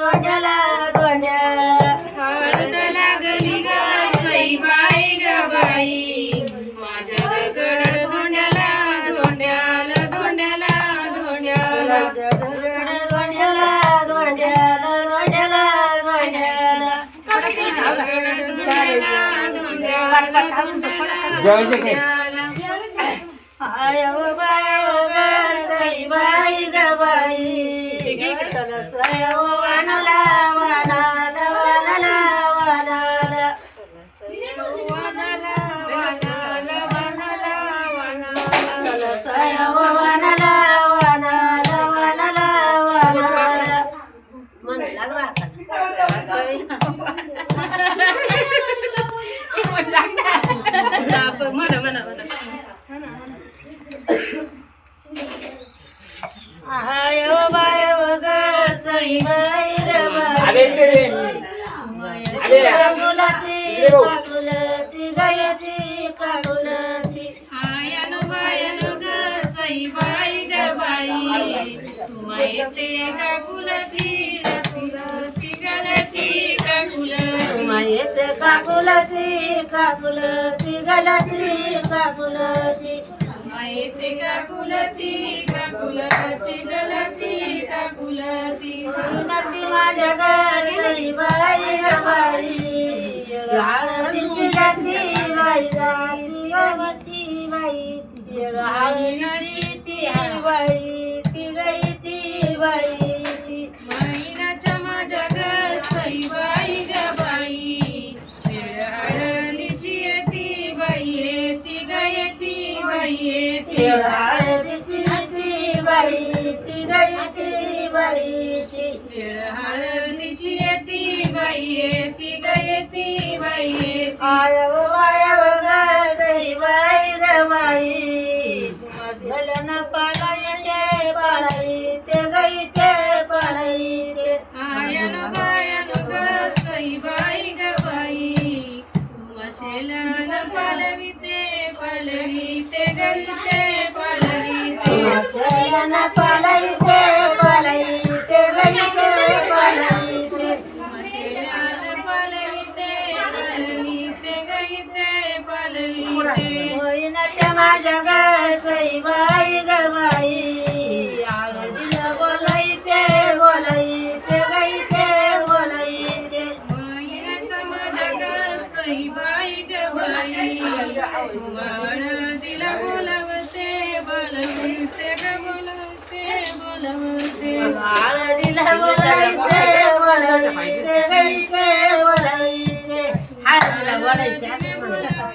धोंड्याला धोंड्याला हळद लागली ग सईबाई ग बाई माझ्या दगड धोंड्याला धोंड्याला धोंड्याला धोंड्याला धोंड्याला धोंड्याला धोंड्याला धोंड्याला आय बाय सईबाई ग बाई वानाला वानाला वानाला वानाला वानाला वानाला वानाला वानाला आय बाय ग सईबाई ग बाई काकुलती काकुलती गयती काकुलती आयनु बायनु ग सईबाई ग बाई तुमा येते काकुलती लती लती गलती काकुलती मायेत काकुलती काकुलती गलती काकुलती मायेते काकुलती काकुलती गलती काकुलती नाची माझ्या ग सईबाई ग बाई हळदीची जाती बाई जाती गवती बाई हळदीची ती बाई ती गई ती बाई ती महिनाच्या माझ्या ग सईबाई ग बाई हळदीची येती बाई येती ग येती बाई येती हळदीची ती बाई ती गई ती बाई ती हळदीची येती बाई येती ग येती बाई येती आयव आयव ग सईबाई ग बाई मसलन पाळायते पाळायते गई ते पाळायते आयनु बायनु ग सईबाई ग बाई मशेलन पालविते पालविते गलते पालविते मसलन पाळायते पाळायते गई ते पाळायते मशेलन पालविते पालविते गईते पालविते होईनाच्या माझ्या ग सईबाई ग बाई हळदीला बोलायते बोलायते गईते बोलायते महिन्याच्या माझ्या ग सईबाई ग बाई हळदीला बोलवते बोलवते ग बोलवते बोलवते हळदीला बोलायते बोलायते गईते बोलायते हळदीला बोलायते असं म्हणतात.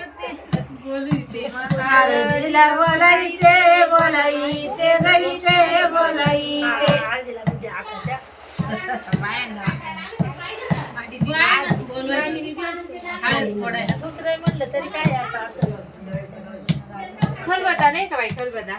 बोलवते हळदीला बोलायते बोलायते गईते बोलायते दुसरं म्हणलं तरी काय आता असं खलबत्ता नाही का बाई खलबत्ता